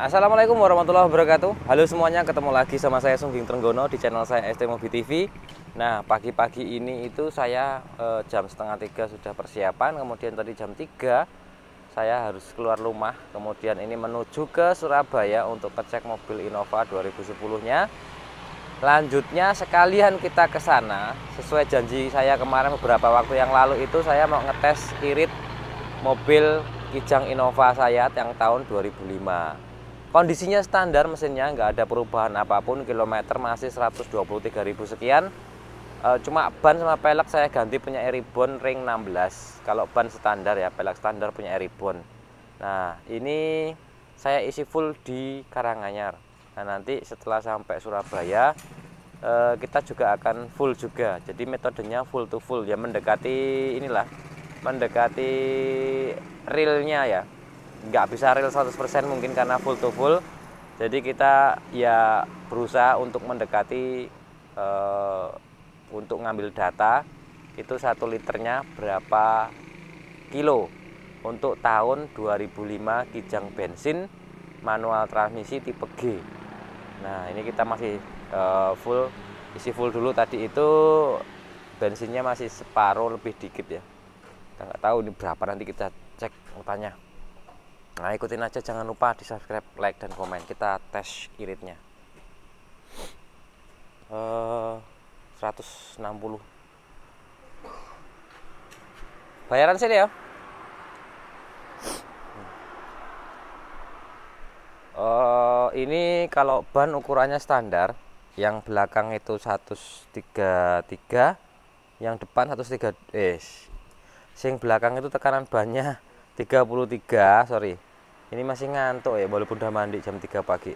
Assalamualaikum warahmatullahi wabarakatuh. Halo semuanya, ketemu lagi sama saya Sungging Trenggono di channel saya ST Mobi TV. Nah, pagi-pagi ini itu saya jam setengah 3 sudah persiapan. Kemudian tadi jam 3 saya harus keluar rumah. Kemudian ini menuju ke Surabaya untuk ngecek mobil Innova 2010-nya. Lanjutnya sekalian kita ke sana. Sesuai janji saya kemarin beberapa waktu yang lalu itu saya mau ngetes irit mobil Kijang Innova saya yang tahun 2005. Kondisinya standar, mesinnya nggak ada perubahan apapun, kilometer masih 123.000 sekian. Cuma ban sama pelek saya ganti punya Airibon ring 16. Kalau ban standar ya, pelek standar punya Airibon. Nah, ini saya isi full di Karanganyar. Nah, nanti setelah sampai Surabaya kita juga akan full juga. Jadi metodenya full to full ya, mendekati inilah, mendekati realnya ya. Nggak bisa real 100% mungkin karena full to full. Jadi kita ya berusaha untuk mendekati untuk ngambil data itu 1 liternya berapa kilo untuk tahun 2005 Kijang bensin manual transmisi tipe G. Nah, ini kita masih full, isi full dulu. Tadi itu bensinnya masih separuh lebih dikit ya. Kita nggak tahu ini berapa, nanti kita cek mutanya. Nah, ikutin aja, jangan lupa di subscribe, like, dan komen. Kita tes iritnya 160. Bayaran sini ya. Ini kalau ban ukurannya standar, yang belakang itu 133, yang depan 103. Sing belakang itu tekanan bannya 33, sorry. Ini masih ngantuk ya, walaupun udah mandi jam 3 pagi.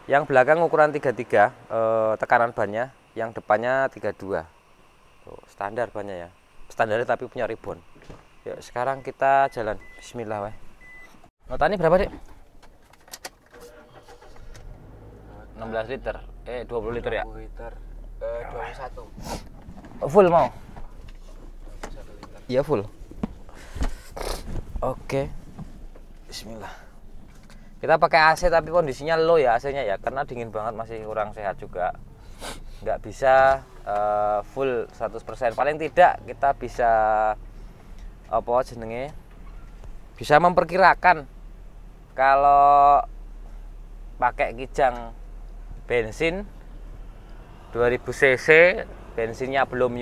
Yang belakang ukuran 33, tekanan bannya, yang depannya 32. Tuh, standar bannya ya. Standarnya tapi punya ribbon. Yuk, sekarang kita jalan. Bismillah, weh. Nota ini berapa, Dek? 16 liter. 20 liter ya? 20 liter. 21. Full mau? Iya, full. Oke, bismillah. Kita pakai AC tapi kondisinya low ya AC-nya ya, karena dingin banget, masih kurang sehat juga. Nggak bisa full 100%. Paling tidak kita bisa apa jenenge, bisa memperkirakan kalau pakai Kijang bensin 2000 cc, bensinnya belum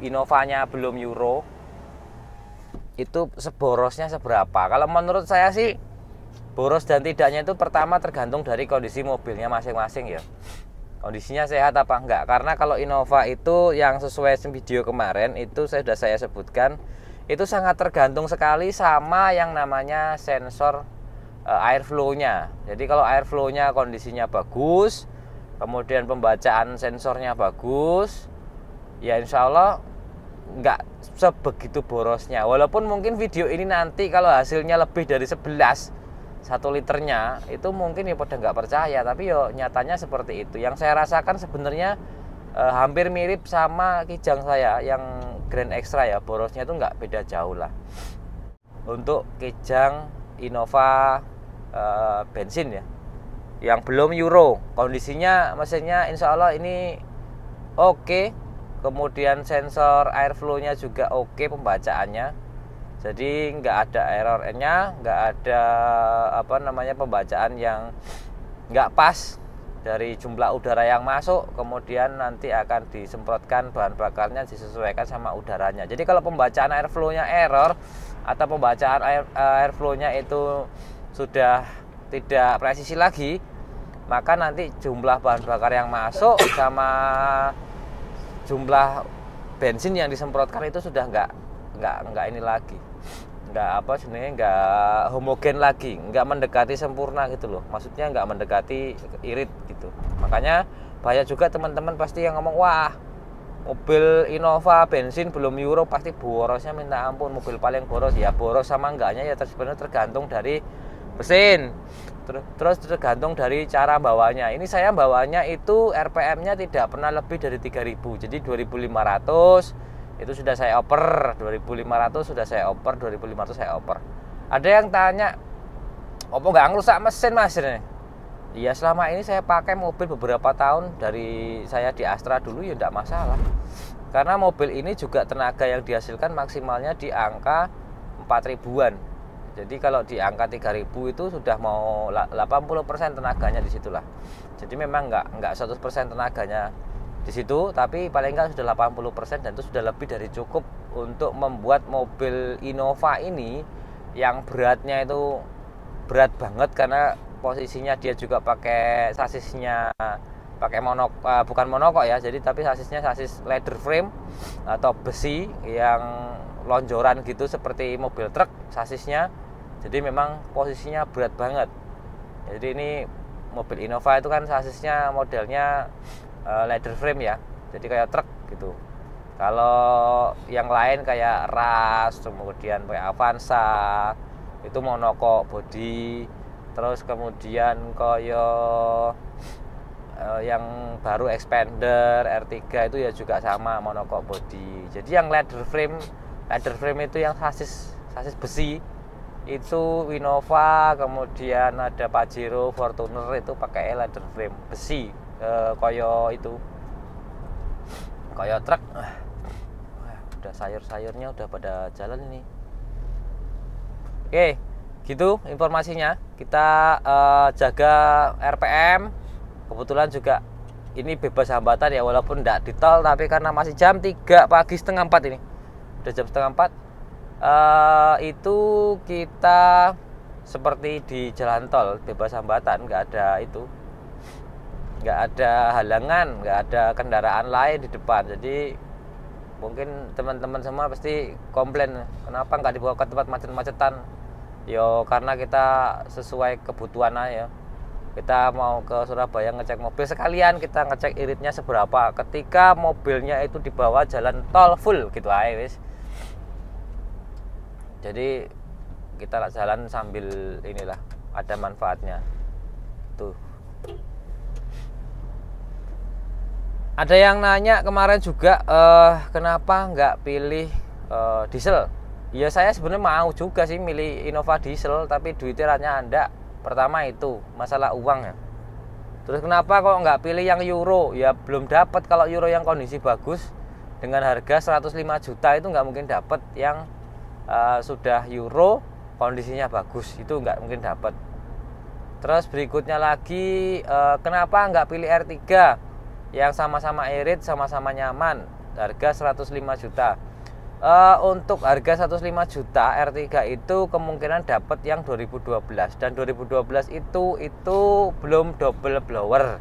Innovanya belum Euro, itu seborosnya seberapa. Kalau menurut saya sih boros dan tidaknya itu pertama tergantung dari kondisi mobilnya masing-masing ya, kondisinya sehat apa enggak. Karena kalau Innova itu yang sesuai video kemarin itu sudah saya sebutkan, itu sangat tergantung sekali sama yang namanya sensor airflow-nya. Jadi kalau airflow-nya kondisinya bagus, kemudian pembacaan sensornya bagus, ya insya Allah nggak sebegitu borosnya. Walaupun mungkin video ini nanti kalau hasilnya lebih dari 11 1 liternya itu mungkin ya pada nggak percaya, tapi yo nyatanya seperti itu. Yang saya rasakan sebenarnya hampir mirip sama Kijang saya yang Grand Extra ya, borosnya itu nggak beda jauh lah. Untuk Kijang Innova bensin ya, yang belum Euro, kondisinya mesinnya insya Allah ini oke. Kemudian sensor airflow-nya juga oke, pembacaannya. Jadi nggak ada error-nya, nggak ada pembacaan yang nggak pas dari jumlah udara yang masuk. Kemudian nanti akan disemprotkan bahan bakarnya disesuaikan sama udaranya. Jadi kalau pembacaan airflow-nya error atau pembacaan airflow-nya itu sudah tidak presisi lagi, maka nanti jumlah bahan bakar yang masuk sama jumlah bensin yang disemprotkan itu sudah nggak ini lagi, nggak homogen lagi, nggak mendekati sempurna gitu loh. Maksudnya nggak mendekati irit gitu. Makanya banyak juga teman-teman pasti yang ngomong, wah mobil Innova bensin belum Euro pasti borosnya minta ampun. Mobil paling boros ya, boros sama enggaknya ya sebenarnya tergantung dari mesin, terus tergantung dari cara bawanya. Ini saya bawanya itu RPM-nya tidak pernah lebih dari 3000. Jadi 2500 itu sudah saya oper, 2500 sudah saya oper, 2500 saya oper. Ada yang tanya, Apa nggak ngerusak mesin mas? Iya, selama ini saya pakai mobil beberapa tahun, dari saya di Astra dulu ya enggak masalah. Karena mobil ini juga tenaga yang dihasilkan maksimalnya di angka 4 ribuan. Jadi kalau di angka 3.000 itu sudah mau 80% tenaganya di situlah. Jadi memang enggak 100% tenaganya di situ, tapi paling enggak sudah 80% dan itu sudah lebih dari cukup untuk membuat mobil Innova ini yang beratnya itu berat banget, karena posisinya dia juga pakai sasisnya pakai bukan monokok ya, jadi tapi sasisnya sasis leather frame atau besi yang lonjoran gitu seperti mobil truk sasisnya. Jadi memang posisinya berat banget. Jadi ini mobil Innova itu kan sasisnya modelnya leather frame ya, jadi kayak truk gitu. Kalau yang lain kayak Rush, kemudian kayak Avanza itu monokok body. Terus kemudian koyo yang baru Expander R3 itu ya juga sama monokok body. Jadi yang leather frame itu yang sasis besi itu Innova, kemudian ada Pajero, Fortuner itu pakai leather frame besi, koyo truk. Udah sayur-sayurnya udah pada jalan ini. Oke, gitu informasinya. Kita jaga RPM. Kebetulan juga ini bebas hambatan ya, walaupun tidak di tol, tapi karena masih jam 3 pagi, setengah 4 ini. Udah jam setengah 4. Itu kita seperti di jalan tol, bebas hambatan, nggak ada halangan, nggak ada kendaraan lain di depan. Jadi mungkin teman-teman semua pasti komplain, kenapa nggak dibawa ke tempat macet-macetan. Yo karena kita sesuai kebutuhan aja. Kita mau ke Surabaya ngecek mobil, sekalian kita ngecek iritnya seberapa ketika mobilnya itu dibawa jalan tol full gitu aja wis. Jadi kita jalan sambil inilah, ada manfaatnya. Tuh. Ada yang nanya kemarin juga, kenapa nggak pilih diesel? Ya saya sebenarnya mau juga sih milih Innova diesel, tapi duitnya hanya Anda. Pertama itu masalah uang ya. Terus kenapa kok nggak pilih yang Euro? Ya belum dapat. Kalau Euro yang kondisi bagus dengan harga 105 juta itu nggak mungkin dapat. Yang sudah Euro kondisinya bagus itu nggak mungkin dapat. Terus berikutnya lagi, kenapa nggak pilih R3 yang sama-sama irit, sama-sama nyaman, harga 105 juta. Untuk harga 105 juta R3 itu kemungkinan dapat yang 2012, dan 2012 itu belum double blower.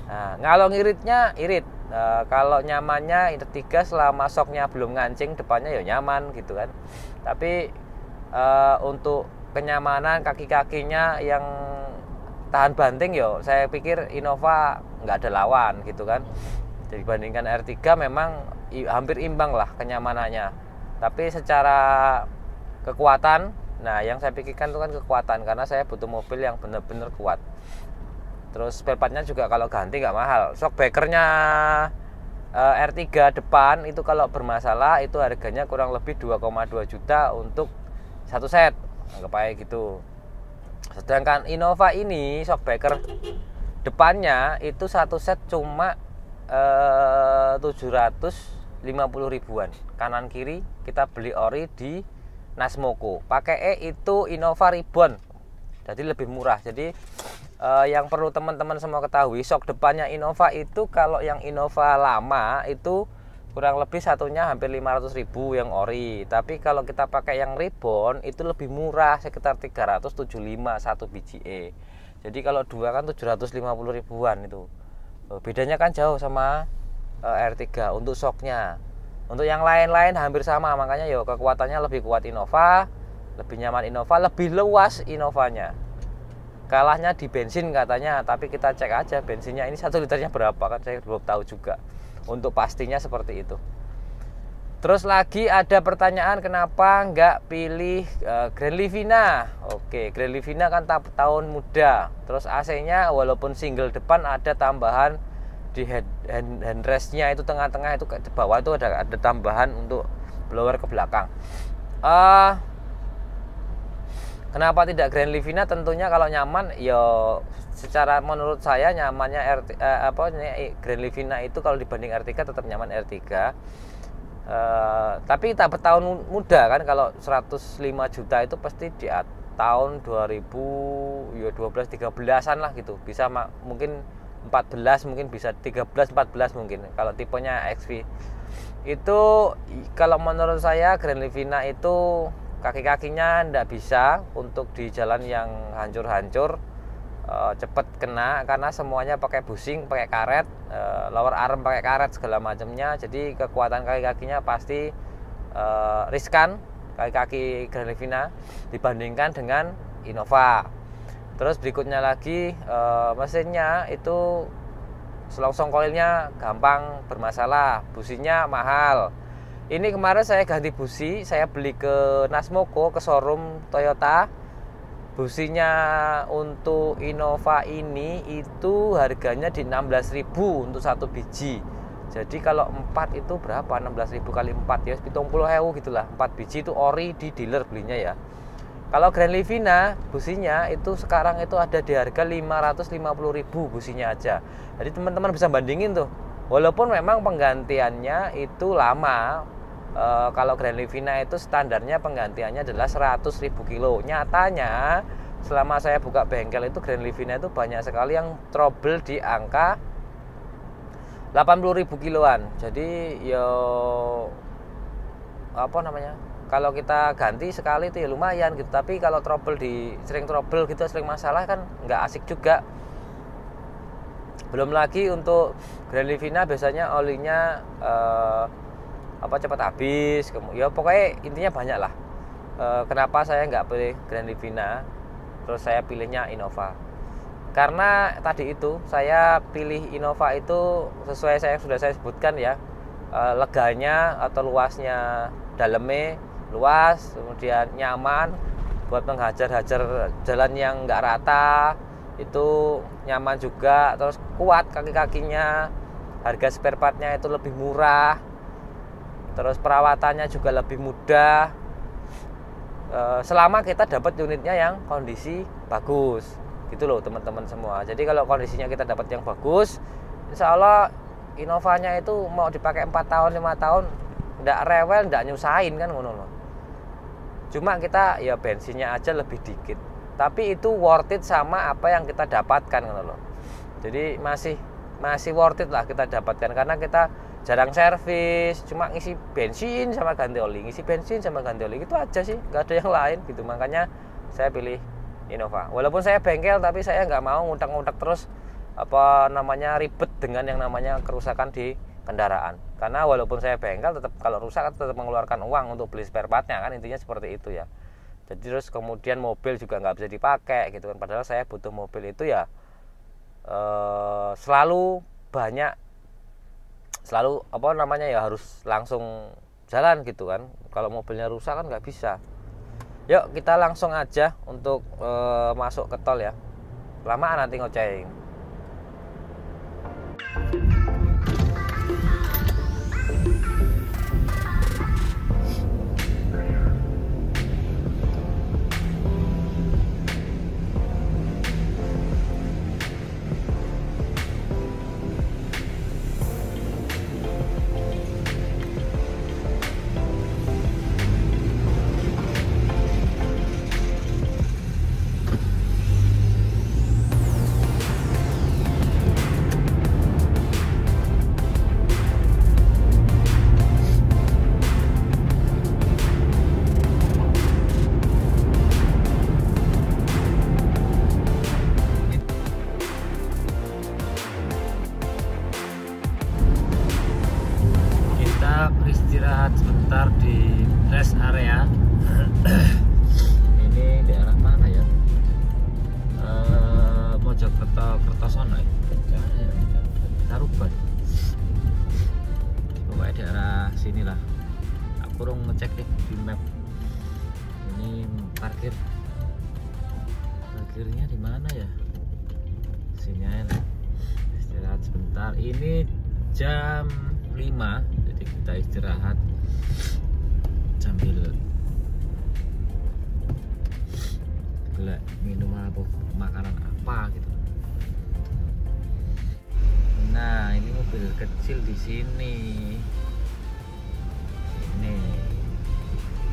Nah, kalau ngiritnya irit, kalau nyamannya R3 selama soknya belum ngancing, depannya ya nyaman gitu kan. Tapi untuk kenyamanan kaki-kakinya yang tahan banting yo, saya pikir Innova nggak ada lawan gitu kan. Dibandingkan R3 memang hampir imbang lah kenyamanannya. Tapi secara kekuatan, nah yang saya pikirkan itu kan kekuatan, karena saya butuh mobil yang benar-benar kuat. Terus spare partnya juga kalau ganti nggak mahal. Shockbreakernya R3 depan itu kalau bermasalah itu harganya kurang lebih 2,2 juta untuk satu set, anggap aja gitu. Sedangkan Innova ini shockbreaker depannya itu satu set cuma 750 ribuan. Kanan kiri kita beli ori di Nasmoko. Pakai itu Innova Ribbon, jadi lebih murah. Jadi yang perlu teman-teman semua ketahui, shock depannya Innova itu kalau yang Innova lama itu kurang lebih satunya hampir 500 ribu yang ori. Tapi kalau kita pakai yang Ribbon itu lebih murah, sekitar 375 satu biji. Jadi kalau dua kan 750 ribuan itu. Bedanya kan jauh sama R3 untuk shocknya. Untuk yang lain-lain hampir sama, makanya yo kekuatannya lebih kuat Innova, lebih nyaman Innova, lebih luas Innovanya. Kalahnya di bensin katanya, tapi kita cek aja bensinnya ini 1 liternya berapa, kan saya belum tahu juga. Untuk pastinya seperti itu. Terus lagi ada pertanyaan, kenapa nggak pilih Grand Livina? Oke, Grand Livina kan tahun muda. Terus AC-nya walaupun single depan ada tambahan di handrestnya itu, tengah-tengah itu ke bawah itu ada tambahan untuk blower ke belakang. Kenapa tidak Grand Livina? Tentunya kalau nyaman, ya secara menurut saya nyamannya Grand Livina itu kalau dibanding R3 tetap nyaman R3. Tapi tak bertahun muda kan, kalau 105 juta itu pasti di tahun 2000 ya 12-13an lah gitu. Bisa mungkin 14, mungkin bisa 13-14 mungkin kalau tipenya XV. Itu kalau menurut saya Grand Livina itu kaki-kakinya ndak bisa untuk di jalan yang hancur-hancur, cepet kena karena semuanya pakai busing, pakai karet, lower arm pakai karet segala macamnya. Jadi kekuatan kaki-kakinya pasti riskan kaki-kaki Grand Livina dibandingkan dengan Innova. Terus berikutnya lagi mesinnya itu selongsong koilnya gampang bermasalah, businya mahal. Ini kemarin saya ganti busi, saya beli ke Nasmoko, ke showroom Toyota. Businya untuk Innova ini itu harganya di 16.000 untuk satu biji. Jadi kalau 4 itu berapa? 16.000 kali 4 ya 70.000 gitulah. 4 biji itu ori di dealer belinya ya. Kalau Grand Livina businya itu sekarang itu ada di harga 550.000 businya aja. Jadi teman-teman bisa bandingin tuh. Walaupun memang penggantiannya itu lama, kalau Grand Livina itu standarnya penggantiannya adalah 100.000 kilo. Nyatanya selama saya buka bengkel itu Grand Livina itu banyak sekali yang trouble di angka 80.000 kiloan. Jadi ya apa namanya? Kalau kita ganti sekali itu ya lumayan gitu. Tapi kalau sering trouble gitu, sering masalah kan nggak asik juga. Belum lagi untuk Grand Livina biasanya olinya cepat habis. Ya pokoknya intinya banyak lah. Kenapa saya nggak pilih Grand Livina, terus saya pilihnya Innova? Karena tadi itu saya pilih Innova itu sesuai sudah saya sebutkan ya, leganya atau luasnya, dalamnya luas, kemudian nyaman buat menghajar-hajar jalan yang nggak rata, itu nyaman juga, terus kuat kaki-kakinya, harga spare partnya itu lebih murah, terus perawatannya juga lebih mudah, selama kita dapat unitnya yang kondisi bagus gitu loh teman-teman semua. Jadi kalau kondisinya kita dapat yang bagus, insya Allah Innovanya itu mau dipakai 4 tahun 5 tahun nggak rewel, nggak nyusahin kan ngono loh. Cuma kita ya bensinnya aja lebih dikit, tapi itu worth it sama apa yang kita dapatkan ngono loh. Jadi masih worth it lah kita dapatkan, karena kita jarang servis, cuma ngisi bensin sama ganti oli, gitu aja sih, nggak ada yang lain gitu. Makanya saya pilih Innova. Walaupun saya bengkel, tapi saya nggak mau ngutak-ngutak terus ribet dengan yang namanya kerusakan di kendaraan. Karena walaupun saya bengkel, tetap kalau rusak tetap mengeluarkan uang untuk beli spare partnya kan, intinya seperti itu ya. Jadi terus kemudian mobil juga nggak bisa dipakai gitu kan, padahal saya butuh mobil itu ya selalu harus langsung jalan gitu kan. Kalau mobilnya rusak kan nggak bisa. Yuk kita langsung aja untuk masuk ke tol ya, lamaan nanti ngoceng. Istirahat sebentar di rest area. Ini daerah mana ya? Mojokerto, Kertosono ya? Taruban. Pokoknya daerah sinilah. Aku urung ngecek deh di map. Ini parkirnya di mana ya? Sini aja. Istirahat sebentar. Ini jam 5, jadi kita istirahat sambil kayak minuman atau makanan apa gitu. Nah, ini mobil kecil di sini. Ini.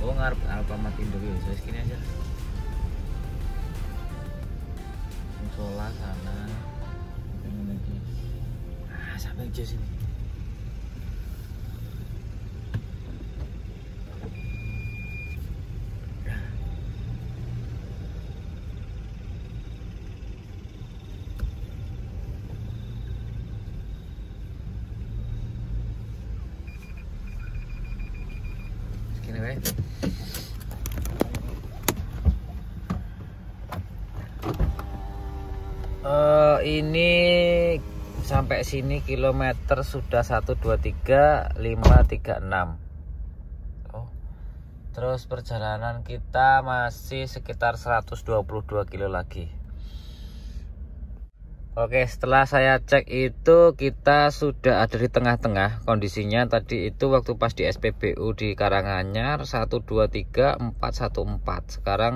Oh, ngarep Alfamart Indo ya, saya segini aja. Musola sana. Ini lagi. Ah, sampai aja sini. Ini sampai sini kilometer sudah 123.536. Oh. Terus perjalanan kita masih sekitar 122 kilo lagi. Oke, setelah saya cek itu kita sudah ada di tengah-tengah kondisinya. Tadi itu waktu pas di SPBU di Karanganyar 123.414. Sekarang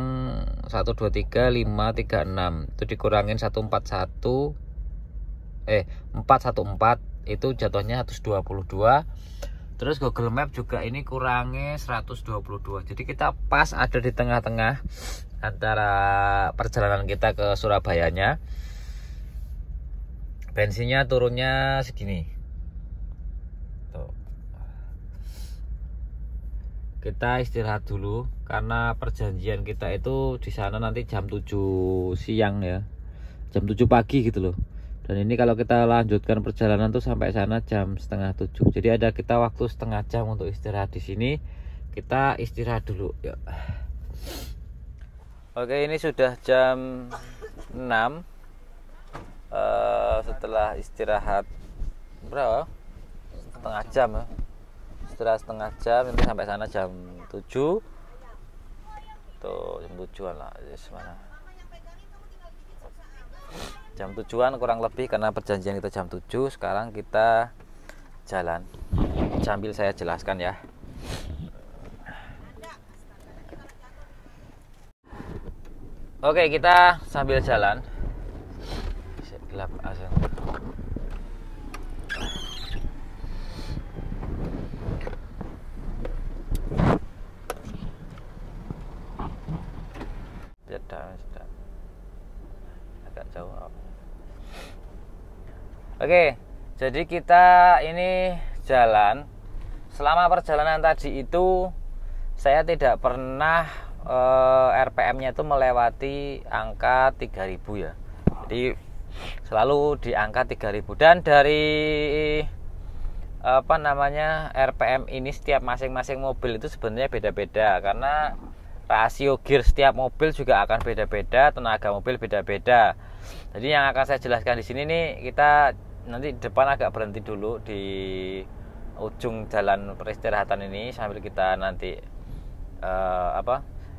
123.536. Itu dikurangin 414 itu jatuhnya 122. Terus Google Map juga ini kurangnya 122. Jadi kita pas ada di tengah-tengah antara perjalanan kita ke Surabayanya. Bensinnya turunnya segini. Tuh. Kita istirahat dulu karena perjanjian kita itu di sana nanti jam 7 siang ya. Jam 7 pagi gitu loh. Dan ini kalau kita lanjutkan perjalanan tuh sampai sana jam setengah 7. Jadi ada kita waktu setengah jam untuk istirahat di sini. Kita istirahat dulu. Yuk. Oke, ini sudah jam 6. Setelah istirahat berapa? Setengah jam ya. Setelah setengah jam nanti sampai sana jam 7. Tuh jam 7-an lah. Mana? Jam 7-an kurang lebih karena perjanjian kita jam 7. Sekarang kita jalan. Sambil saya jelaskan ya. Oke, kita sambil jalan. Gelap asal. Sudah. Agak jauh. Oke, jadi kita ini jalan. Selama perjalanan tadi itu saya tidak pernah RPM-nya itu melewati angka 3000 ya. Jadi selalu di angka 3000 dan dari RPM ini setiap masing-masing mobil itu sebenarnya beda-beda karena rasio gear setiap mobil juga akan beda-beda, tenaga mobil beda-beda. Jadi yang akan saya jelaskan di sini nih, kita nanti depan agak berhenti dulu di ujung jalan peristirahatan ini sambil kita nanti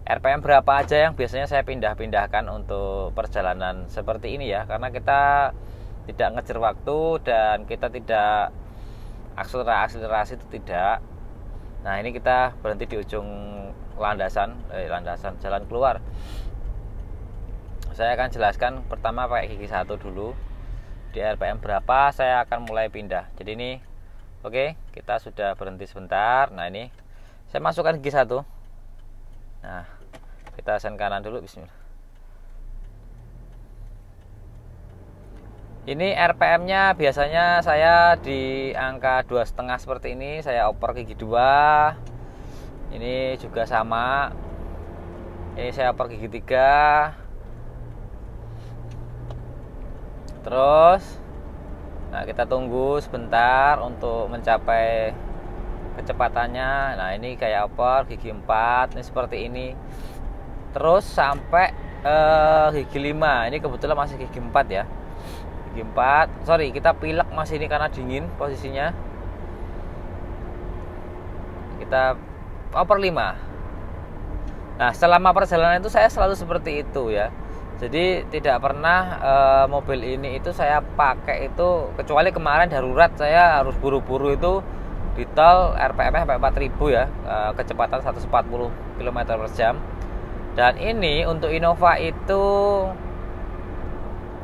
RPM berapa aja yang biasanya saya pindah-pindahkan untuk perjalanan seperti ini ya, karena kita tidak ngejar waktu dan kita tidak akselerasi itu tidak. Nah, ini kita berhenti di ujung landasan jalan keluar. Saya akan jelaskan pertama pakai gigi 1 dulu. Di RPM berapa saya akan mulai pindah. Jadi ini oke, kita sudah berhenti sebentar. Nah, ini saya masukkan gigi 1. Nah, kita sen kanan dulu, bismillah. Ini RPM-nya biasanya saya di angka 2,5 seperti ini. Saya oper gigi 2. Ini juga sama. Ini saya oper gigi 3. Terus nah, kita tunggu sebentar untuk mencapai kecepatannya. Nah, ini kayak oper gigi 4. Ini seperti ini. Terus sampai gigi 5. Ini kebetulan masih gigi 4 ya. Gigi 4. Sorry, kita pilek masih ini karena dingin posisinya. Kita oper 5. Nah, selama perjalanan itu saya selalu seperti itu ya. Jadi tidak pernah mobil ini itu saya pakai itu, kecuali kemarin darurat saya harus buru-buru itu di tol RPM sampai 4000 ya, kecepatan 140 km/jam. Dan ini untuk Innova itu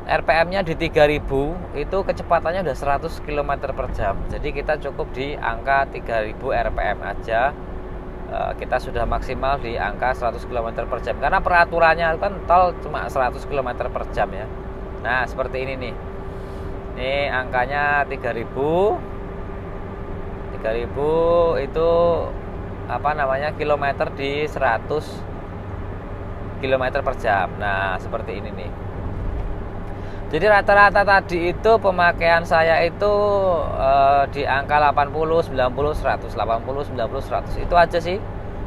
RPM-nya di 3000, itu kecepatannya udah 100 km per jam. Jadi kita cukup di angka 3000 RPM aja. Kita sudah maksimal di angka 100 km per jam. Karena peraturannya kan tol cuma 100 km per jam ya. Nah, seperti ini nih. Ini angkanya 3000. 3000 itu apa namanya? Kilometer di 100 km per jam. Nah, seperti ini nih. Jadi rata-rata tadi itu pemakaian saya itu di angka 80, 90, 100, 80, 90, 100. Itu aja sih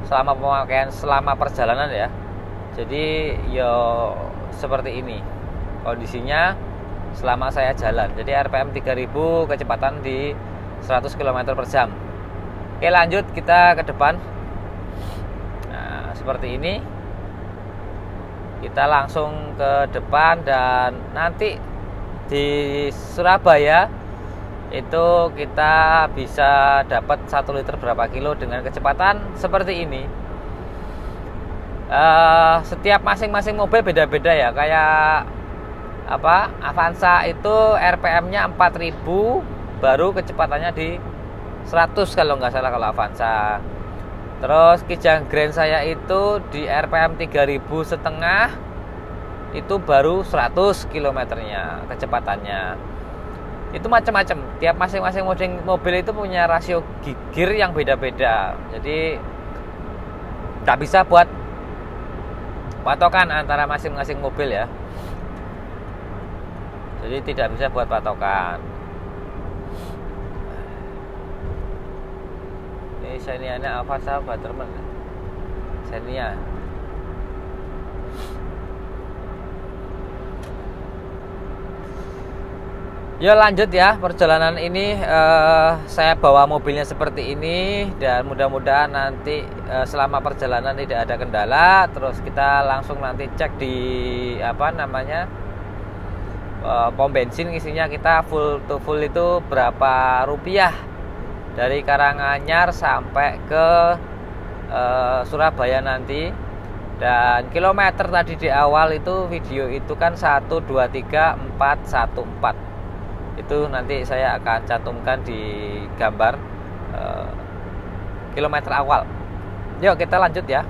selama pemakaian, selama perjalanan ya. Jadi yo seperti ini kondisinya selama saya jalan. Jadi RPM 3000, kecepatan di 100 km per jam. Oke, lanjut kita ke depan. Nah, seperti ini. Kita langsung ke depan dan nanti di Surabaya itu kita bisa dapat 1 liter berapa kilo dengan kecepatan seperti ini. Setiap masing-masing mobil beda-beda ya. Kayak apa, Avanza itu RPM-nya 4000, baru kecepatannya di 100 kalau nggak salah kalau Avanza. Terus Kijang Grand saya itu di RPM 3000,5, itu baru 100 kilometernya kecepatannya. Itu macam-macam. Tiap masing-masing mobil itu punya rasio gear yang beda-beda. Jadi nggak bisa buat patokan antara masing-masing mobil ya. Jadi tidak bisa buat patokan. Ini Xenia-nya Avanza Waterman. Xenia. Ya lanjut ya, perjalanan ini saya bawa mobilnya seperti ini. Dan mudah-mudahan nanti selama perjalanan tidak ada kendala. Terus kita langsung nanti cek di apa namanya, pom bensin, isinya kita full to full itu berapa rupiah dari Karanganyar sampai ke Surabaya nanti. Dan kilometer tadi di awal itu video itu kan 1, 2, 3, 4, 1, 4. Itu nanti saya akan cantumkan di gambar kilometer awal. Yuk kita lanjut ya.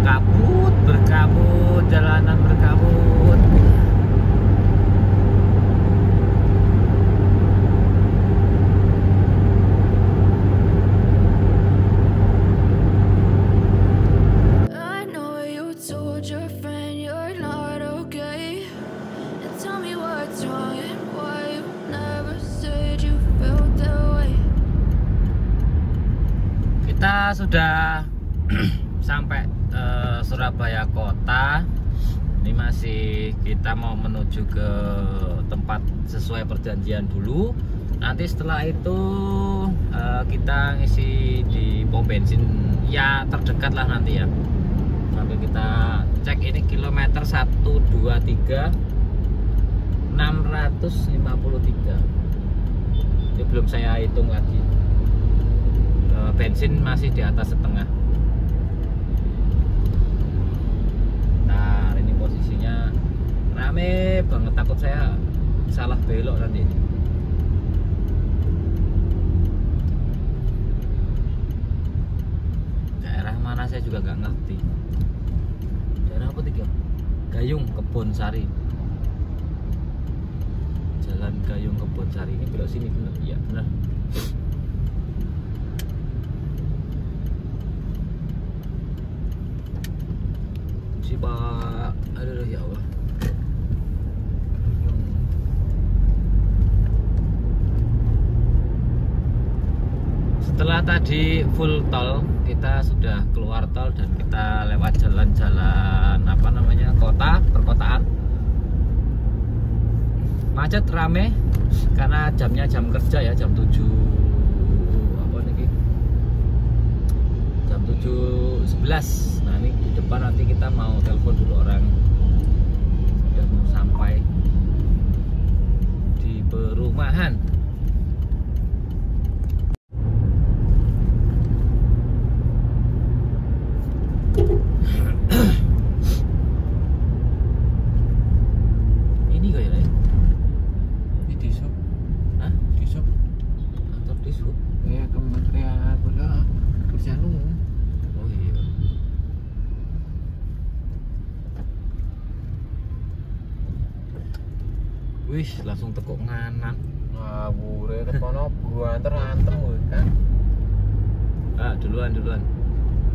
Kabut berkabut, jalanan berkabut. Kita sudah sampai Surabaya kota. Ini masih kita mau menuju ke tempat sesuai perjanjian dulu. Nanti setelah itu kita ngisi di pom bensin ya terdekat lah nanti ya. Sampai kita cek ini kilometer 123 653. Ini belum saya hitung lagi. Bensin masih di atas setengah. Nah, ini posisinya rame banget, takut saya salah belok nanti. Daerah mana saya juga nggak ngerti. Daerah apa tiga? Gayung Kebonsari. Jalan Gayung Kebonsari, ini belok sini benar? Iya benar. Pak, aduh ya Allah. Setelah tadi full tol, kita sudah keluar tol dan kita lewat jalan-jalan apa namanya, kota, perkotaan. Macet, rame karena jamnya jam kerja ya, jam 7 apa nih? Jam 7.11. Nah, ini di depan nanti kita mau telepon dulu orang sudah mau sampai di perumahan. wis langsung tekuk nganan. Ngawure kepono buanter-antem kan. Duluan.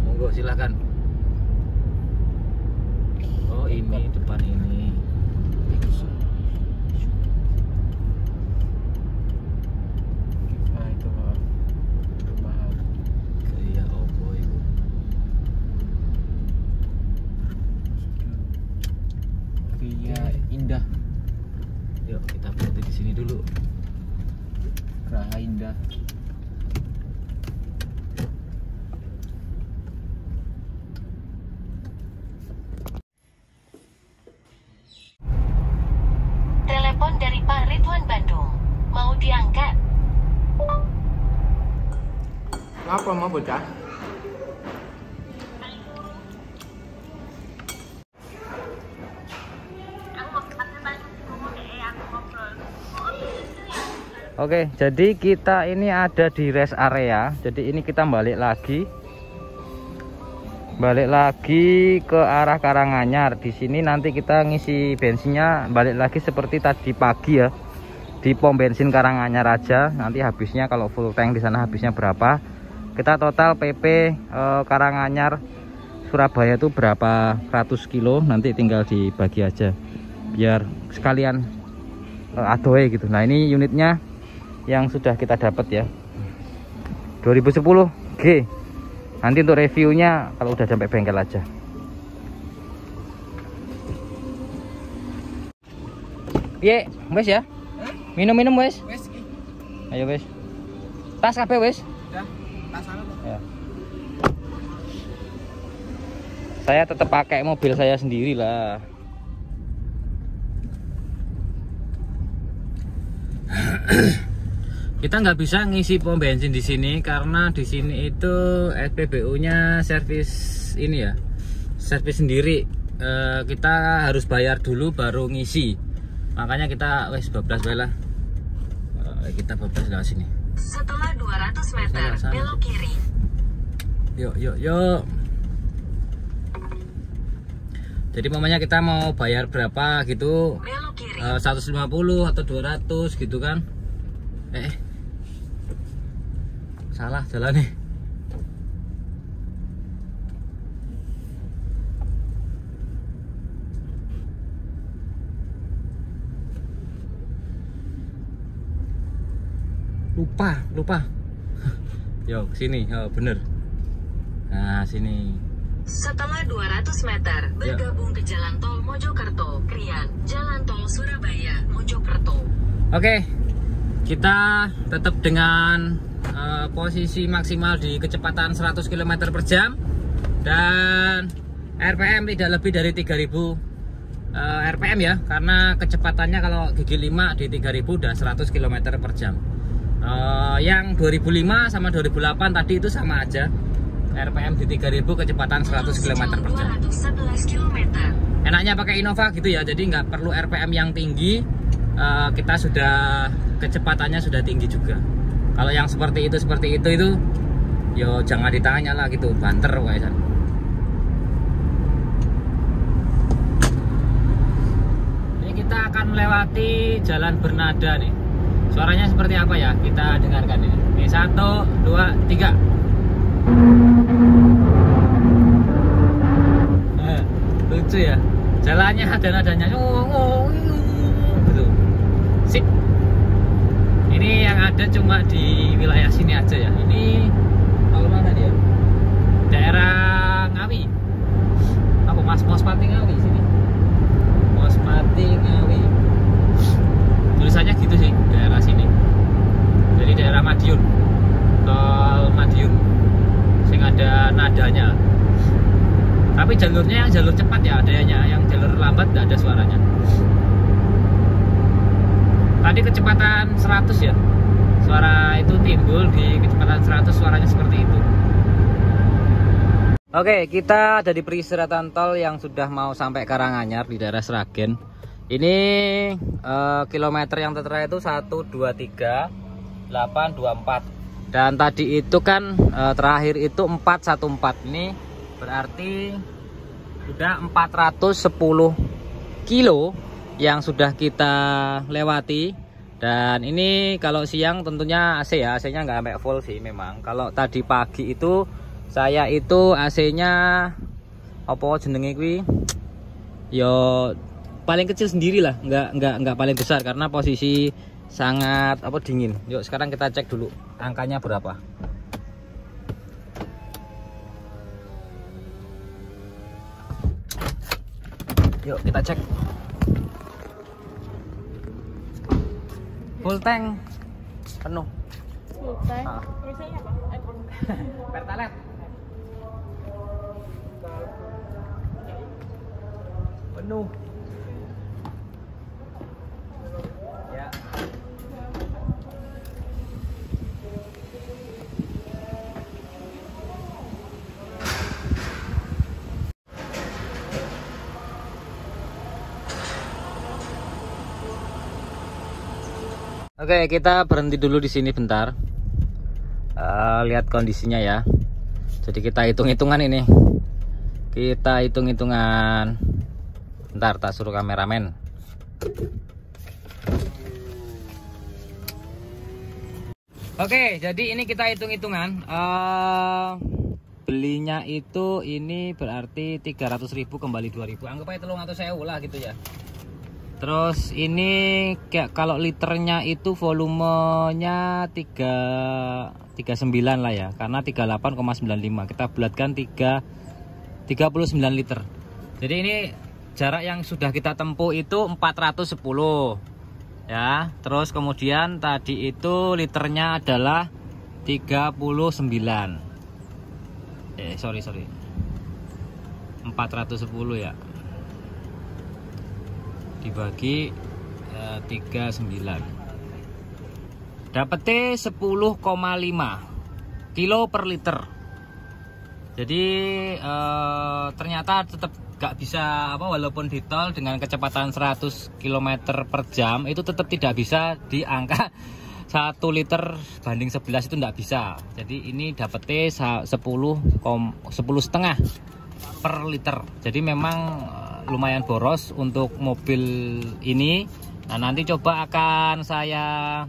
Monggo silakan. Oh, ini depan ini. Nah, itu mahal. Iya, opo itu. Iya, indah. Yuk, kita berhenti di sini dulu. Raha indah. Telepon dari Pak Ridwan Bandung. Mau diangkat? Apa mau bocah? Oke, jadi kita ini ada di rest area. Jadi ini kita balik lagi ke arah Karanganyar. Di sini nanti kita ngisi bensinnya balik lagi seperti tadi pagi ya, di pom bensin Karanganyar aja. Nanti habisnya kalau full tank di sana habisnya berapa? Kita total PP Karanganyar Surabaya itu berapa ratus kilo, nanti tinggal dibagi aja biar sekalian adoe gitu. Nah, ini unitnya yang sudah kita dapat ya, 2010 G. Nanti untuk reviewnya kalau udah sampai bengkel aja. Piye, wes ya? Minum-minum wes? Wes iki. Ayo wes. Tas kabeh wes? Udah, tas anu. Ya. Saya tetap pakai mobil saya sendiri lah. Kita nggak bisa ngisi pom bensin di sini karena di sini itu SPBU-nya servis ini ya, servis sendiri. Kita harus bayar dulu baru ngisi. Makanya kita wes 12 lah. Kita 12 lewat sini. Setelah 200 meter, belok kiri. Yuk. Jadi mamanya kita mau bayar berapa gitu, Belok kiri. 150 atau 200 gitu kan. Salah jalan nih. Lupa. Yo, sini. Oh, bener. Nah, sini. Setelah 200 meter, bergabung ke Jalan Tol Mojokerto, Krian, Jalan Tol Surabaya, Mojokerto. Oke, Kita tetap dengan posisi maksimal di kecepatan 100 km per jam dan RPM tidak lebih dari 3000 RPM ya, karena kecepatannya kalau gigi 5 di 3000 udah 100 km per jam. Yang 2005 sama 2008 tadi itu sama aja, RPM di 3000, kecepatan 100 km per jam. Enaknya pakai Innova gitu ya, jadi nggak perlu RPM yang tinggi, kita sudah kecepatannya sudah tinggi juga. Kalau yang seperti itu yo jangan ditanya lah gitu, banter kayaknya. Ini kita akan melewati Jalan Bernada nih. Suaranya seperti apa ya? Kita dengarkan ini. Ini 1, 2, 3. Lucu ya. Jalannya ada nadanya. Gitu. Sip. Ini yang ada cuma di wilayah sini aja ya. Ini kalau mana dia? Daerah Ngawi. Apa Mospati Ngawi sini? Mospati Ngawi. Tulisannya gitu sih, daerah sini. Jadi daerah Madiun. Tol Madiun. Sing ada nadanya. Tapi jalurnya yang jalur cepat ya adanya, yang jalur lambat nggak ada suaranya. Tadi kecepatan 100 ya, suara itu timbul di kecepatan 100, suaranya seperti itu. Oke, kita ada di peristirahatan tol yang sudah mau sampai Karanganyar di daerah Sragen. Ini kilometer yang tertera itu 123 824. Dan tadi itu kan terakhir itu 414. Ini berarti sudah 410 kilo yang sudah kita lewati. Dan ini kalau siang tentunya AC ya, AC nya nggak sampai full sih memang. Kalau tadi pagi itu saya itu AC nya apa jenenge kuwi yo paling kecil sendiri lah, nggak paling besar karena posisi sangat apa dingin. Yuk sekarang kita cek dulu angkanya berapa. Yuk kita cek. Full tank penuh. Full tank. Ah. Isinya apa? Pertalite. Penuh. Ya. Oke, kita berhenti dulu di sini bentar. Lihat kondisinya ya. Jadi kita hitung-hitungan ini. Kita hitung-hitungan. Bentar, tak suruh kameramen. Oke, jadi ini kita hitung-hitungan. Belinya itu ini berarti 300.000 kembali 2.000. Anggap aja 300.000 lah gitu ya. Terus ini kayak kalau liternya itu volumenya 39 lah ya, karena 38,95 kita bulatkan 39 liter. Jadi ini jarak yang sudah kita tempuh itu 410 ya. Terus kemudian tadi itu liternya adalah 39. Sorry 410 ya, dibagi 39 dapetnya 10,5 kilo per liter. Jadi ternyata tetap gak bisa apa, walaupun di tol dengan kecepatan 100 km per jam itu tetap tidak bisa di angka 1 liter banding 11 itu tidak bisa. Jadi ini dapetnya 10,5 per liter. Jadi memang lumayan boros untuk mobil ini. Nah nanti coba akan saya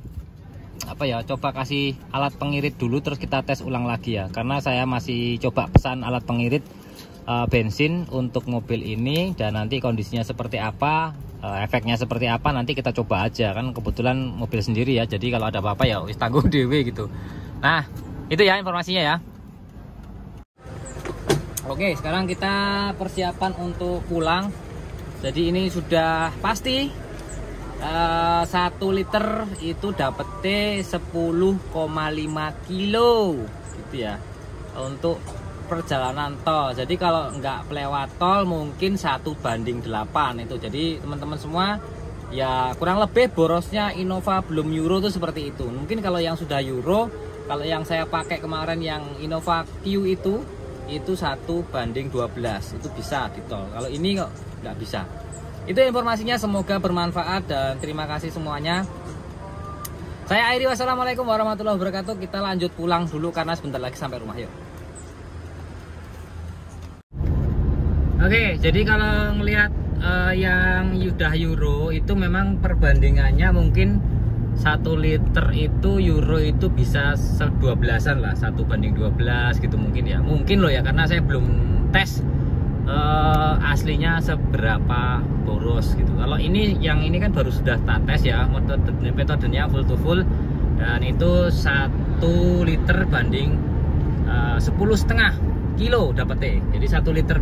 coba kasih alat pengirit dulu, terus kita tes ulang lagi ya, karena saya masih coba pesan alat pengirit bensin untuk mobil ini. Dan nanti kondisinya seperti apa, efeknya seperti apa, nanti kita coba aja. Kan kebetulan mobil sendiri ya, jadi kalau ada apa-apa ya wis tanggung dewe gitu. Nah itu ya informasinya ya. Oke, sekarang kita persiapan untuk pulang. Jadi ini sudah pasti 1 liter itu dapetnya 10,5 kilo gitu ya untuk perjalanan tol. Jadi kalau nggak lewat tol mungkin 1 banding 8 itu. Jadi teman-teman semua ya kurang lebih borosnya Innova belum Euro tuh seperti itu. Mungkin kalau yang sudah Euro, kalau yang saya pakai kemarin yang Innova Q itu 1 banding 12 itu bisa di tol. Kalau ini kok nggak bisa. Itu informasinya, semoga bermanfaat dan terima kasih semuanya. Saya Airi, wassalamualaikum warahmatullahi wabarakatuh. Kita lanjut pulang dulu karena sebentar lagi sampai rumah. Yuk. Oke, jadi kalau ngelihat yang udah Euro itu memang perbandingannya mungkin 1 liter itu Euro itu bisa 12-an lah, 1 banding 12 gitu mungkin ya. Mungkin loh ya, karena saya belum tes aslinya seberapa boros gitu. Kalau ini yang ini kan baru sudah tak tes ya, metodenya full to full, dan itu 1 liter banding 10,5 kilo dapetnya. Jadi 1 liter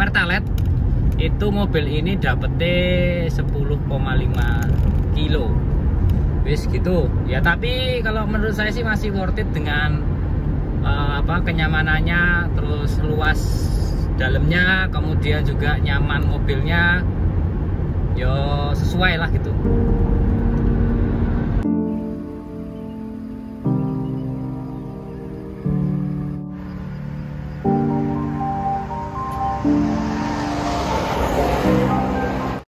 pertalite itu mobil ini dapetnya 10,5 kilo. Wis gitu ya. Tapi kalau menurut saya sih masih worth it dengan kenyamanannya, terus luas dalamnya, kemudian juga nyaman mobilnya, yo sesuai lah gitu.